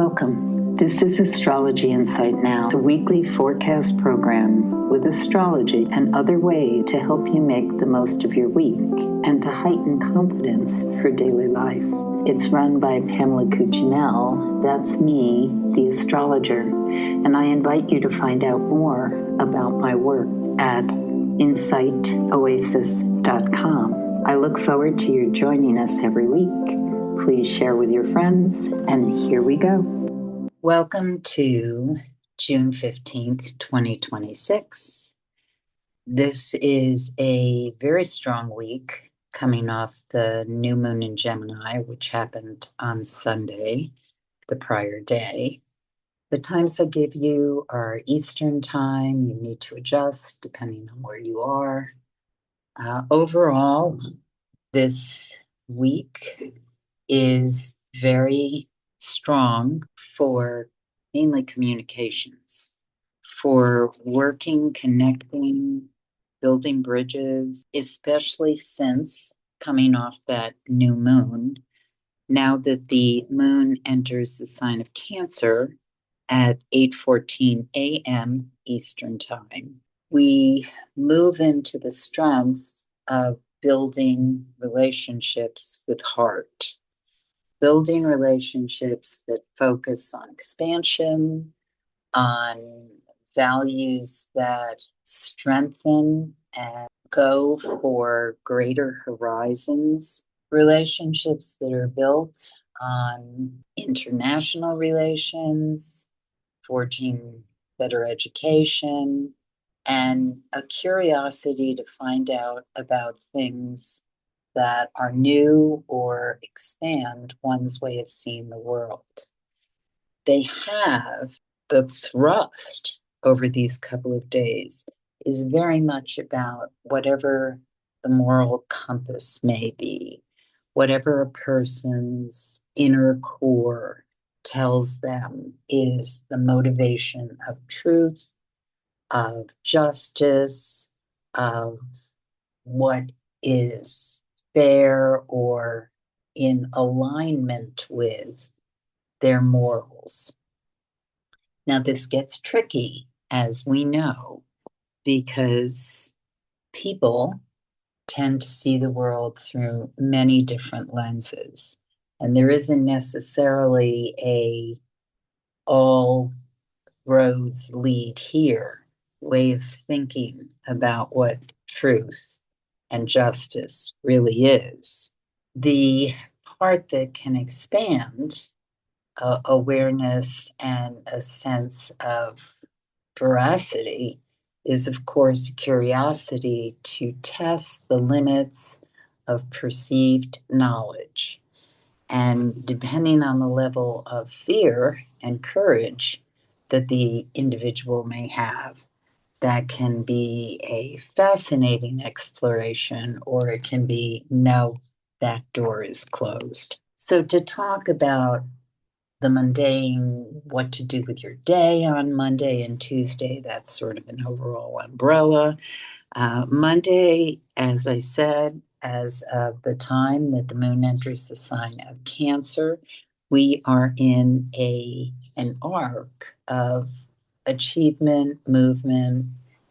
Welcome. This is Astrology Insight Now, a weekly forecast program with astrology and other ways to help you make the most of your week and to heighten confidence for daily life. It's run by Pamela Cuccinell, that's me, the astrologer, and I invite you to find out more about my work at insightoasis.com. I look forward to your joining us every week. Please share with your friends, and here we go. Welcome to June 15th, 2026. This is a very strong week coming off the new moon in Gemini, which happened on Sunday, the prior day. The times I give you are Eastern time. You need to adjust depending on where you are. Overall, this week is very strong for mainly communications, for working, connecting, building bridges, especially since coming off that new moon. Now that the moon enters the sign of Cancer at 8:14 a.m. Eastern time, we move into the strengths of building relationships with heart. Building relationships that focus on expansion, on values that strengthen and go for greater horizons, relationships that are built on international relations, forging better education, and a curiosity to find out about things that are new or expand one's way of seeing the world. They have the thrust over these couple of days is very much about whatever the moral compass may be, whatever a person's inner core tells them is the motivation of truth, of justice, of what is fair or in alignment with their morals. Now, this gets tricky, as we know, because people tend to see the world through many different lenses, and there isn't necessarily a all roads lead here way of thinking about what truth and justice really is. The part that can expand awareness and a sense of veracity is, of course, curiosity to test the limits of perceived knowledge. And depending on the level of fear and courage that the individual may have, that can be a fascinating exploration, or it can be, no, that door is closed. So to talk about the mundane, what to do with your day on Monday and Tuesday, that's sort of an overall umbrella. Monday, as I said, as of the time that the moon enters the sign of Cancer, we are in an arc of achievement, movement.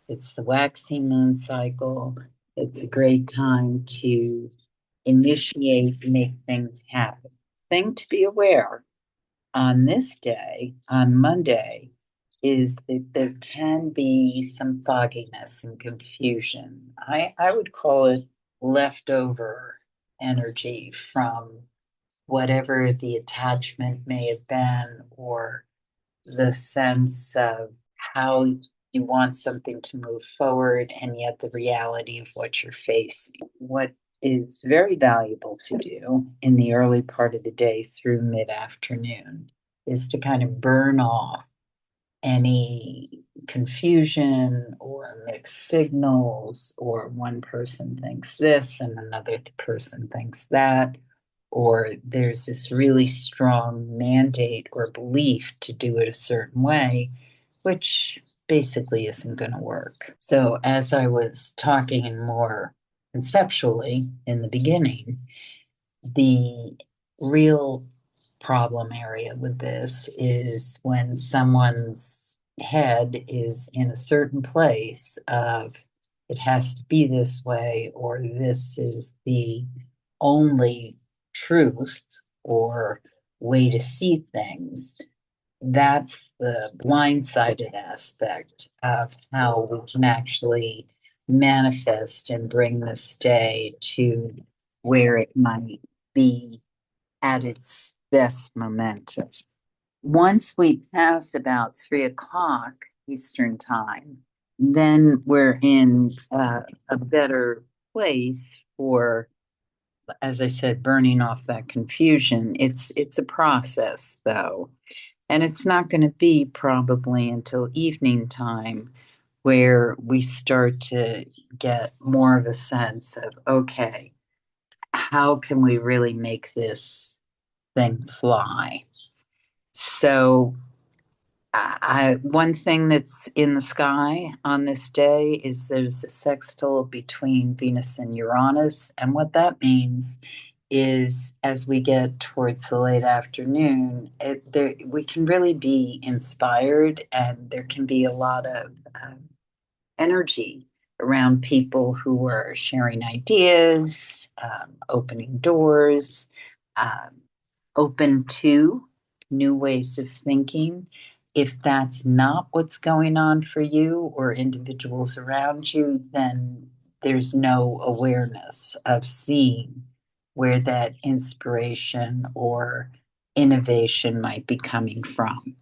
It's the waxing moon cycle. It's a great time to initiate, make things happen. Thing to be aware on this day, on Monday, is that there can be some fogginess and confusion. I would call it leftover energy from whatever the attachment may have been, or the sense of how you want something to move forward, and yet the reality of what you're facing. What is very valuable to do in the early part of the day through mid-afternoon is to kind of burn off any confusion or mixed signals, or one person thinks this and another person thinks that, or there's this really strong mandate or belief to do it a certain way, which basically isn't going to work. So as I was talking in more conceptually in the beginning, the real problem area with this is when someone's head is in a certain place of it has to be this way, or this is the only truth or way to see things. That's the blindsided aspect of how we can actually manifest and bring this day to where it might be at its best momentum. Once we pass about 3 o'clock Eastern time, then we're in a better place for, as I said, burning off that confusion. It's a process though, and it's not going to be probably until evening time where we start to get more of a sense of, okay, how can we really make this thing fly? So, one thing that's in the sky on this day is there's a sextile between Venus and Uranus, and what that means is as we get towards the late afternoon, we can really be inspired, and there can be a lot of energy around people who are sharing ideas, opening doors, um, open to new ways of thinking. If that's not what's going on for you or individuals around you, then there's no awareness of seeing where that inspiration or innovation might be coming from.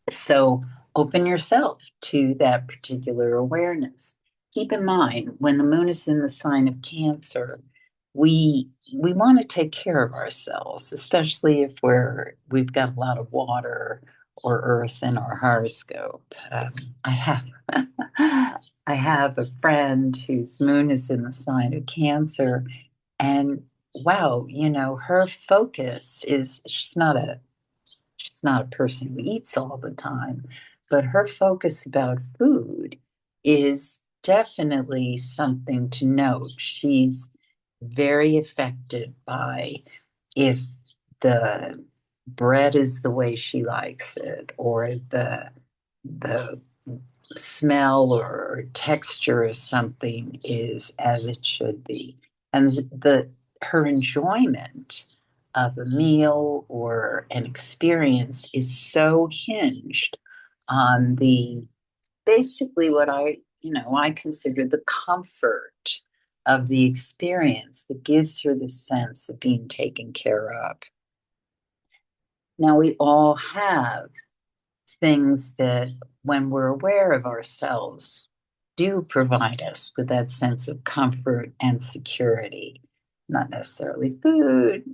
So open yourself to that particular awareness. Keep in mind, when the moon is in the sign of Cancer, we want to take care of ourselves, especially if we've got a lot of water or earth in our horoscope. I have I have a friend whose moon is in the sign of Cancer, and wow, her focus is she's not a person who eats all the time, but her focus about food is definitely something to note. She's very affected by if the bread is the way she likes it, or the smell or texture of something is as it should be. And the her enjoyment of a meal or an experience is so hinged on the basically what I consider the comfort of the experience that gives her the sense of being taken care of. Now, we all have things that, when we're aware of ourselves, do provide us with that sense of comfort and security. Not necessarily food,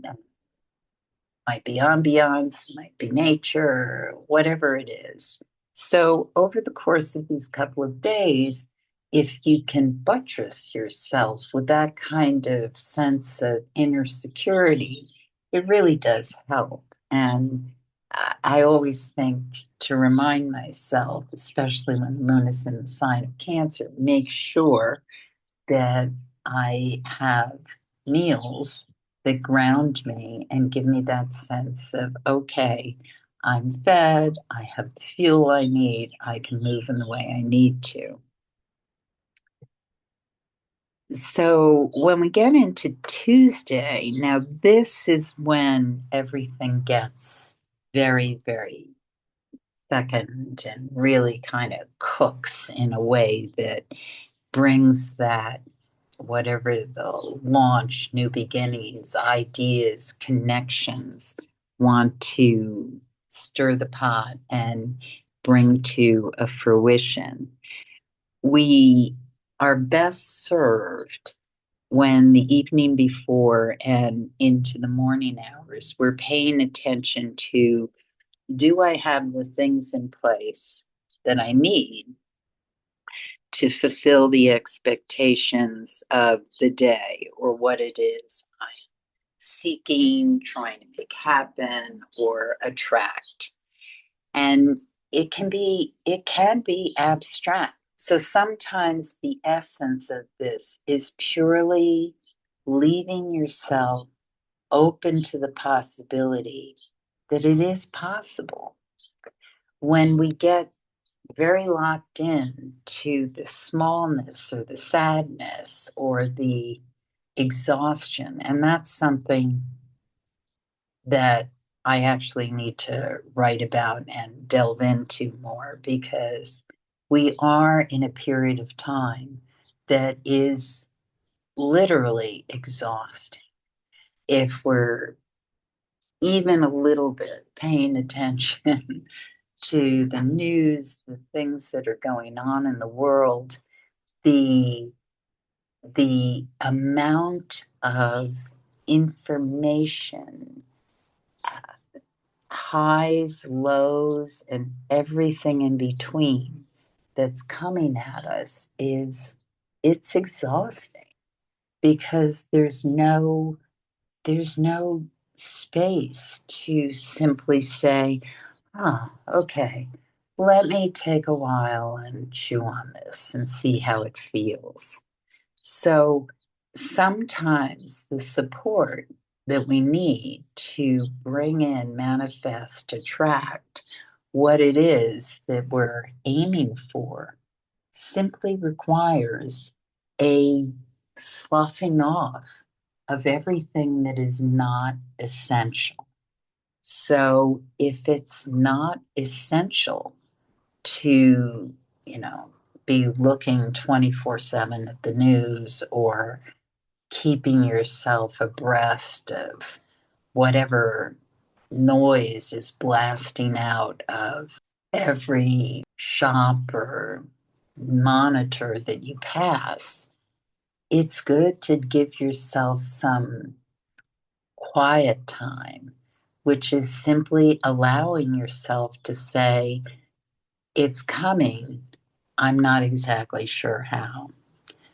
might be ambiance, might be nature, whatever it is. So, over the course of these couple of days, if you can buttress yourself with that kind of sense of inner security, it really does help. And I always think to remind myself, especially when the moon is in the sign of Cancer, make sure that I have meals that ground me and give me that sense of, okay, I'm fed, I have the fuel I need, I can move in the way I need to. So when we get into Tuesday, now this is when everything gets very, very second and really kind of cooks in a way that brings that whatever the launch, new beginnings, ideas, connections want to stir the pot and bring to a fruition. We are best served when the evening before and into the morning hours, we're paying attention to, do I have the things in place that I need to fulfill the expectations of the day or what it is I'm seeking, trying to make happen or attract. And it can be abstract. So sometimes the essence of this is purely leaving yourself open to the possibility that it is possible. When we get very locked in to the smallness or the sadness or the exhaustion, and that's something that I actually need to write about and delve into more, because we are in a period of time that is literally exhausting if we're even a little bit paying attention to the news, the things that are going on in the world, the amount of information, highs, lows, and everything in between that's coming at us it's exhausting, because there's no space to simply say, okay, let me take a while and chew on this and see how it feels. So sometimes the support that we need to bring in, manifest, attract what it is that we're aiming for simply requires a sloughing off of everything that is not essential. So if it's not essential to, you know, be looking 24/7 at the news or keeping yourself abreast of whatever noise is blasting out of every shop or monitor that you pass, it's good to give yourself some quiet time, which is simply allowing yourself to say, it's coming. I'm not exactly sure how.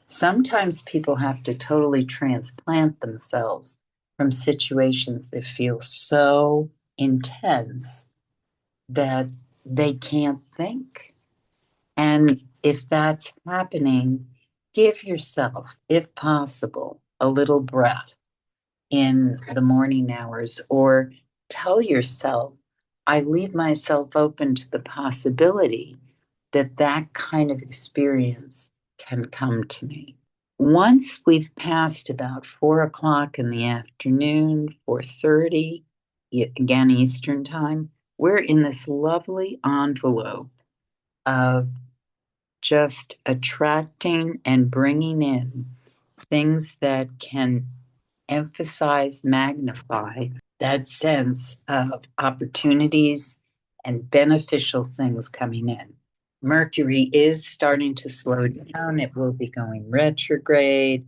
Sometimes people have to totally transplant themselves from situations that feel so intense that they can't think. And if that's happening, give yourself, if possible, a little breath in the morning hours, or tell yourself, I leave myself open to the possibility that that kind of experience can come to me. Once we've passed about 4 o'clock in the afternoon, 4:30, again Eastern time, we're in this lovely envelope of just attracting and bringing in things that can emphasize, magnify that sense of opportunities and beneficial things coming in. Mercury is starting to slow down. It will be going retrograde.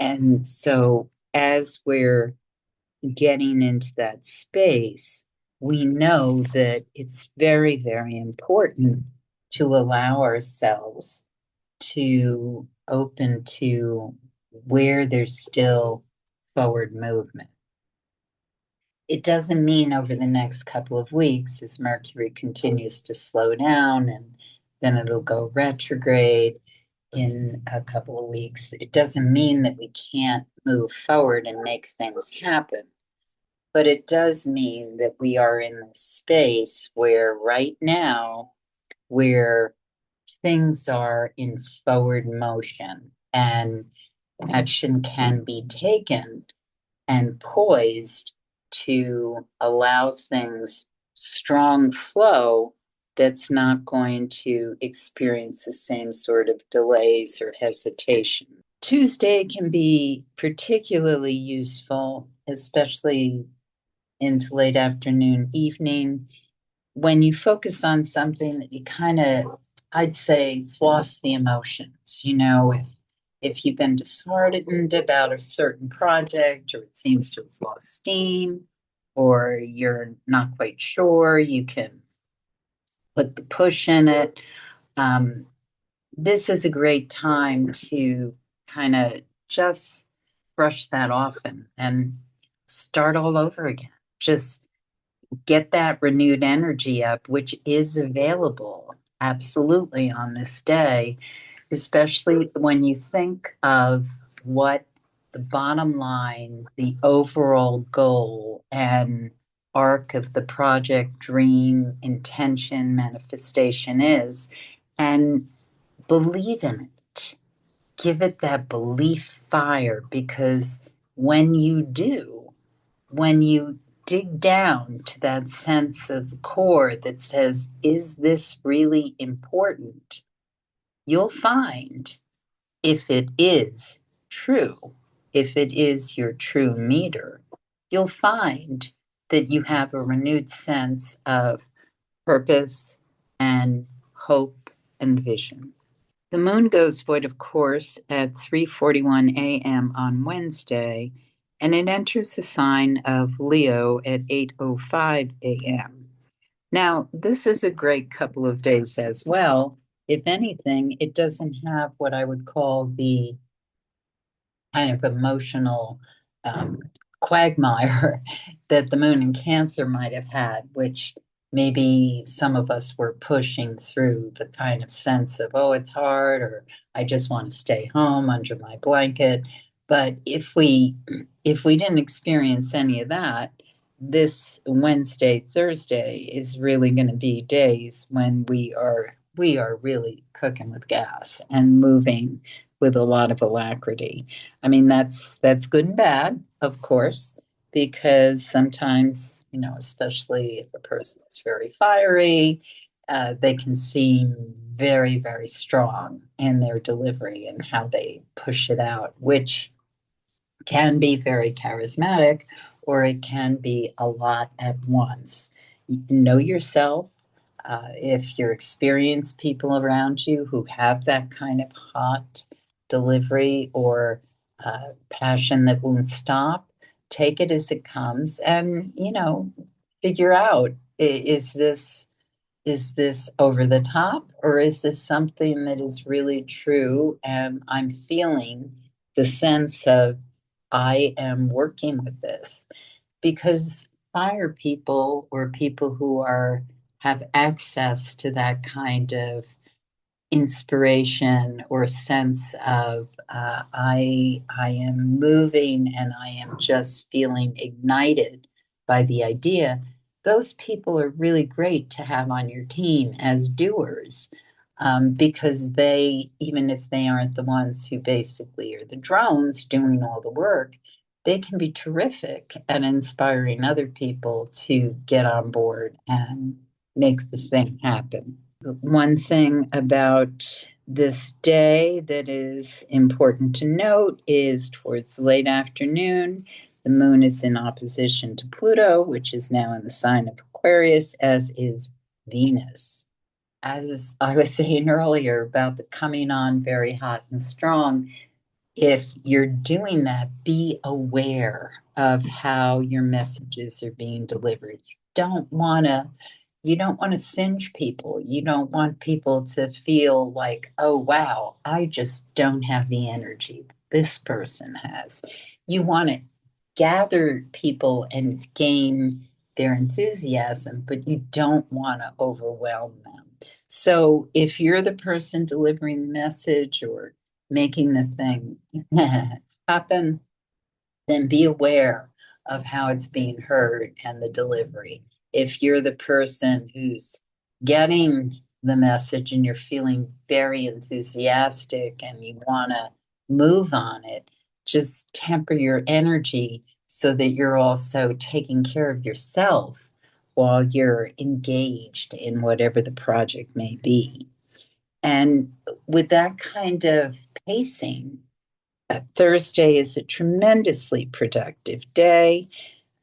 And so, as we're getting into that space, we know that it's very, very important to allow ourselves to open to where there's still forward movement. It doesn't mean over the next couple of weeks, as Mercury continues to slow down and then it'll go retrograde in a couple of weeks. It doesn't mean that we can't move forward and make things happen. But it does mean that we are in this space where right now, where things are in forward motion and action can be taken and poised to allow things strong flow that's not going to experience the same sort of delays or hesitation. Tuesday can be particularly useful, especially into late afternoon, evening, when you focus on something that you kind of, I'd say, floss the emotions. If you've been disheartened about a certain project, or it seems to have lost steam, or you're not quite sure, you can put the push in it. This is a great time to kind of just brush that off and start all over again. Just get that renewed energy up, which is available absolutely on this day, especially when you think of what the bottom line, the overall goal, and arc of the project, dream, intention, manifestation is, and believe in it. Give it that belief fire, because when you do, when you dig down to that sense of the core that says, is this really important? You'll find, if it is true, if it is your true meter, you'll find that you have a renewed sense of purpose and hope and vision. The moon goes void of course at 3:41 a.m. on Wednesday, and it enters the sign of Leo at 8:05 a.m. Now, this is a great couple of days as well. If anything, it doesn't have what I would call the kind of emotional um, quagmire that the moon in Cancer might have had, which maybe some of us were pushing through the kind of sense of, oh, it's hard, or I just want to stay home under my blanket. But if we didn't experience any of that, this Wednesday, Thursday is really going to be days when we are really cooking with gas and moving with a lot of alacrity. I mean, that's good and bad, of course, because sometimes, especially if a person is very fiery, they can seem very, very strong in their delivery and how they push it out, which can be very charismatic, or it can be a lot at once. Know yourself. If you're experienced people around you who have that kind of hot delivery or passion that won't stop, take it as it comes, and figure out, is this over the top, or is this something that is really true and I'm feeling the sense of I am working with this? Because fire people, or people who are have access to that kind of inspiration or sense of I am moving and I am just feeling ignited by the idea. Those people are really great to have on your team as doers, because they, even if they aren't the ones who basically are the drones doing all the work, they can be terrific at inspiring other people to get on board and make the thing happen. One thing about this day that is important to note is towards the late afternoon, the moon is in opposition to Pluto, which is now in the sign of Aquarius, as is Venus. As I was saying earlier about the coming on very hot and strong, if you're doing that, be aware of how your messages are being delivered. You don't want to singe people. You don't want people to feel like, oh wow, I just don't have the energy this person has. You want to gather people and gain their enthusiasm, but you don't want to overwhelm them. So if you're the person delivering the message or making the thing happen, then be aware of how it's being heard and the delivery. If you're the person who's getting the message and you're feeling very enthusiastic and you want to move on it, just temper your energy so that you're also taking care of yourself while you're engaged in whatever the project may be. And with that kind of pacing, Thursday is a tremendously productive day.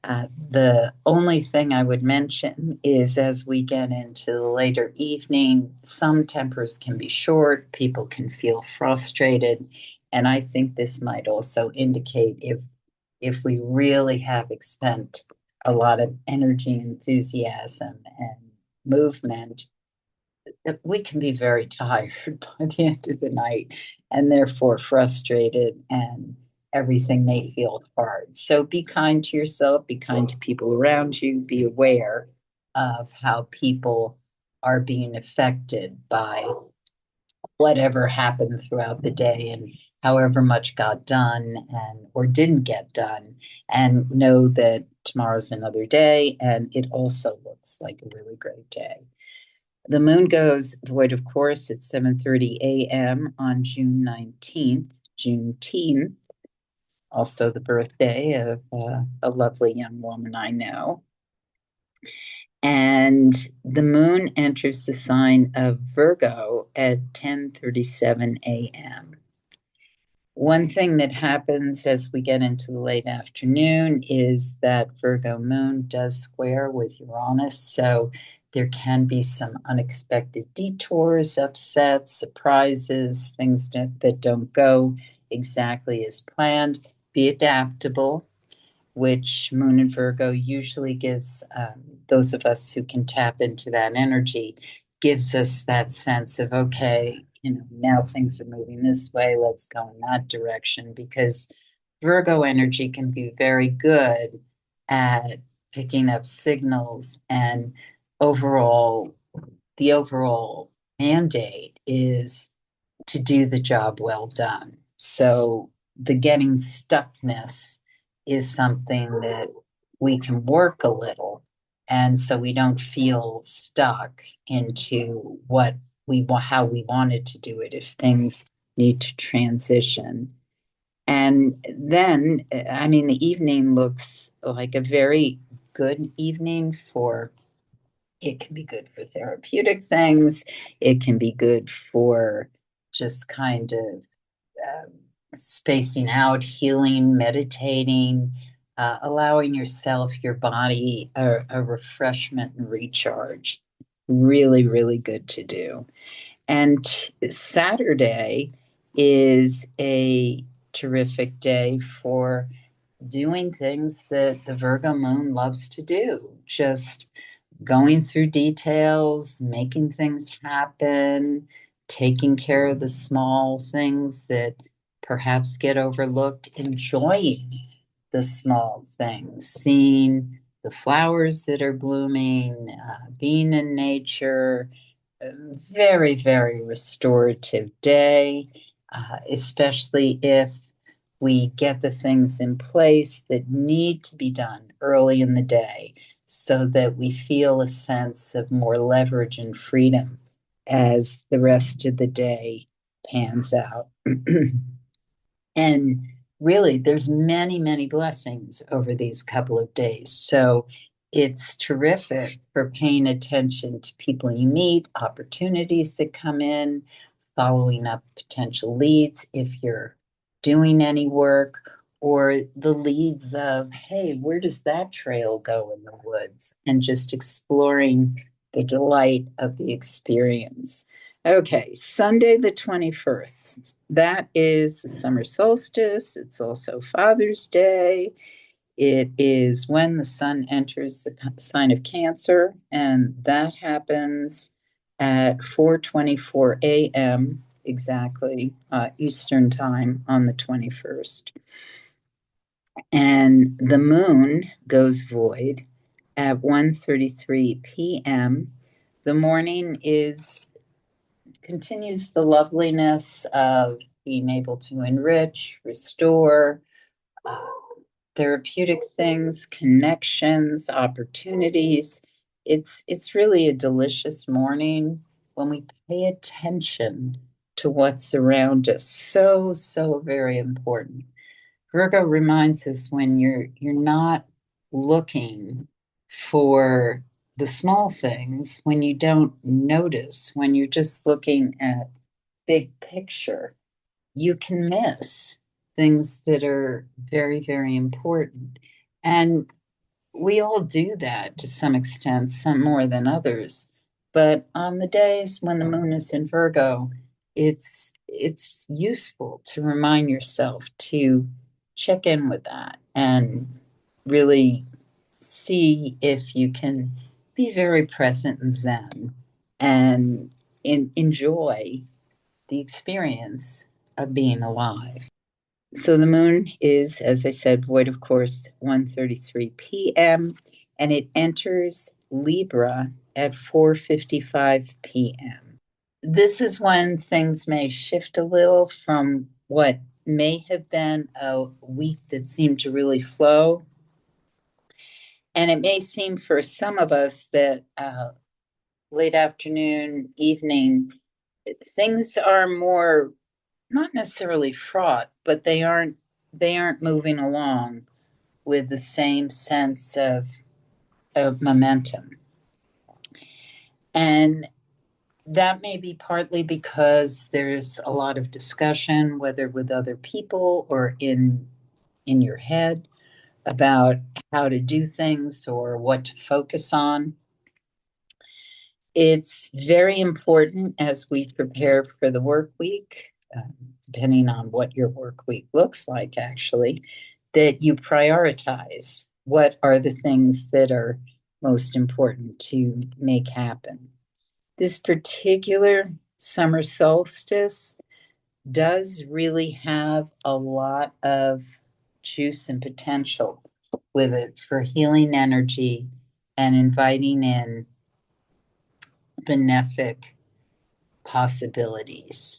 The only thing I would mention is, as we get into the later evening, some tempers can be short, people can feel frustrated, and I think this might also indicate if we really have expend a lot of energy, enthusiasm, and movement, that we can be very tired by the end of the night and therefore frustrated, and everything may feel hard. So be kind to yourself, be kind to people around you, be aware of how people are being affected by whatever happened throughout the day and however much got done and or didn't get done, and know that tomorrow's another day and it also looks like a really great day. The moon goes void of course at 7:30 a.m. on June 19th, Juneteenth, also the birthday of a lovely young woman I know. And the moon enters the sign of Virgo at 10:37 a.m. One thing that happens as we get into the late afternoon is that Virgo moon does square with Uranus. So there can be some unexpected detours, upsets, surprises, things that don't go exactly as planned. Be adaptable, which Moon in Virgo usually gives those of us who can tap into that energy, gives us that sense of, okay, now things are moving this way, let's go in that direction, because Virgo energy can be very good at picking up signals, and overall, the overall mandate is to do the job well done. So the getting stuckness is something that we can work a little. And so we don't feel stuck into how we wanted to do it if things need to transition. And then, I mean, the evening looks like a very good evening for it can be good for therapeutic things. It can be good for just kind of um, spacing out, healing, meditating, allowing yourself, your body, a refreshment and recharge. Really, really good to do. And Saturday is a terrific day for doing things that the Virgo moon loves to do. Just going through details, making things happen, taking care of the small things that perhaps get overlooked, enjoying the small things, seeing the flowers that are blooming, being in nature. A very, very restorative day, especially if we get the things in place that need to be done early in the day so that we feel a sense of more leverage and freedom as the rest of the day pans out. And really, there's many, many blessings over these couple of days. So it's terrific for paying attention to people you meet, opportunities that come in, following up potential leads if you're doing any work, or the leads of, hey, where does that trail go in the woods? And just exploring the delight of the experience. Okay, Sunday the 21st. That is the summer solstice. It's also Father's Day. It is when the sun enters the sign of Cancer, and that happens at 4:24 a.m. exactly Eastern time on the 21st. And the moon goes void at 1:33 p.m. The morning continues the loveliness of being able to enrich, restore, uh, therapeutic things, connections, opportunities. It's really a delicious morning when we pay attention to what's around us. So, so very important. Virgo reminds us when you're not looking for the small things, when you don't notice, when you're just looking at big picture, you can miss things that are very, very important. And we all do that to some extent, some more than others. But on the days when the moon is in Virgo, it's useful to remind yourself to check in with that and really see if you can be very present and zen and enjoy the experience of being alive. So the moon is, as I said, void of course, 1:33 p.m. and it enters Libra at 4:55 p.m. This is when things may shift a little from what may have been a week that seemed to really flow. And it may seem for some of us that late afternoon, evening, things are more not necessarily fraught, but they aren't moving along with the same sense of momentum. And that may be partly because there's a lot of discussion, whether with other people or in your head, about how to do things or what to focus on. It's very important as we prepare for the work week, depending on what your work week looks like, actually, that you prioritize what are the things that are most important to make happen. This particular summer solstice does really have a lot of juice and potential with it for healing energy and inviting in benefic possibilities.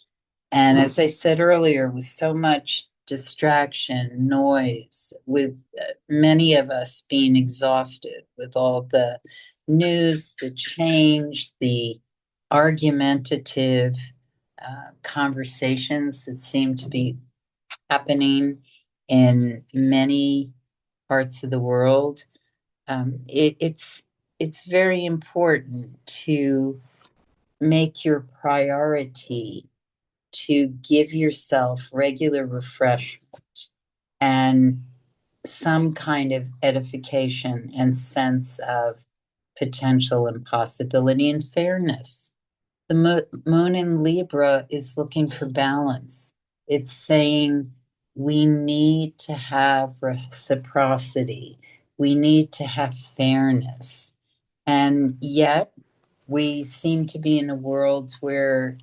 And as I said earlier, with so much distraction, noise, with many of us being exhausted with all the news, the change, the argumentative conversations that seem to be happening in many parts of the world, it's very important to make your priority to give yourself regular refreshment and some kind of edification and sense of potential and possibility and fairness. The moon in Libra is looking for balance. It's saying we need to have reciprocity. We need to have fairness. And yet, we seem to be in a world where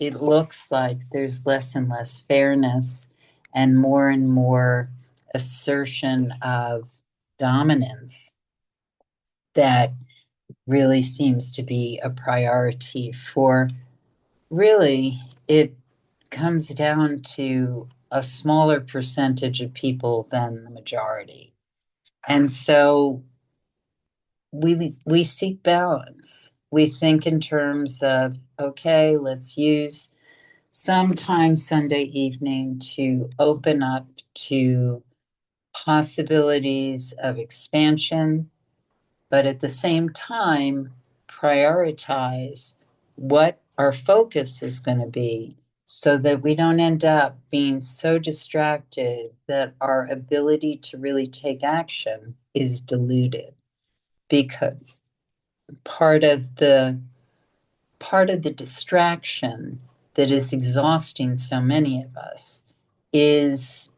it looks like there's less and less fairness and more assertion of dominance that really seems to be a priority for really it comes down to a smaller percentage of people than the majority. And so we seek balance. We think in terms of, okay, let's use sometime Sunday evening to open up to possibilities of expansion, but at the same time, prioritize what our focus is going to be so that we don't end up being so distracted that our ability to really take action is diluted. Because part of the distraction that is exhausting so many of us is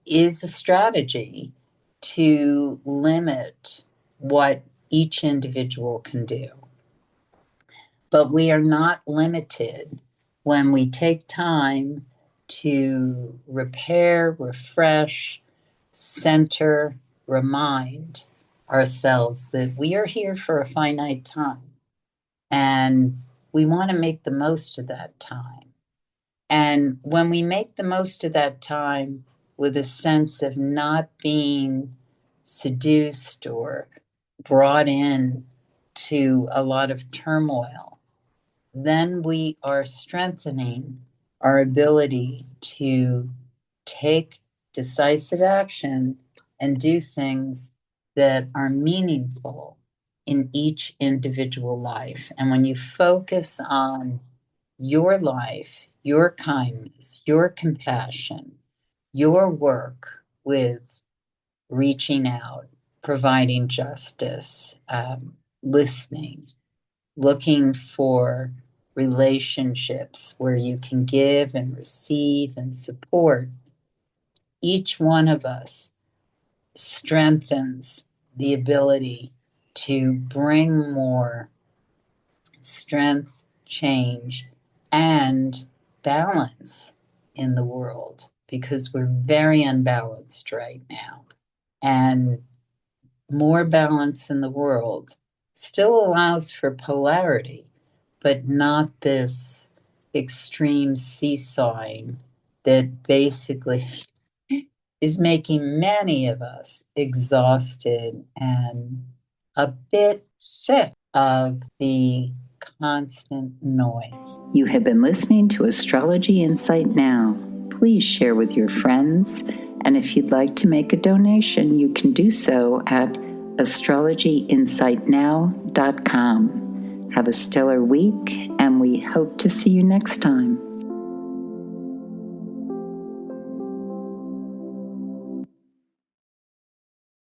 a strategy to limit what each individual can do. But we are not limited when we take time to repair, refresh, center, remind ourselves that we are here for a finite time. And we want to make the most of that time. And when we make the most of that time with a sense of not being seduced or brought in to a lot of turmoil, then we are strengthening our ability to take decisive action and do things that are meaningful in each individual life. And when you focus on your life, your kindness, your compassion, your work with reaching out, providing justice, listening, looking for relationships where you can give and receive and support, each one of us strengthens the ability to bring more strength, change, and balance in the world, because we're very unbalanced right now. And more balance in the world still allows for polarity, but not this extreme seesawing that basically is making many of us exhausted and a bit sick of the constant noise. You have been listening to Astrology Insight Now. Please share with your friends, and if you'd like to make a donation, you can do so at astrologyinsightnow.com. Have a stellar week, and we hope to see you next time.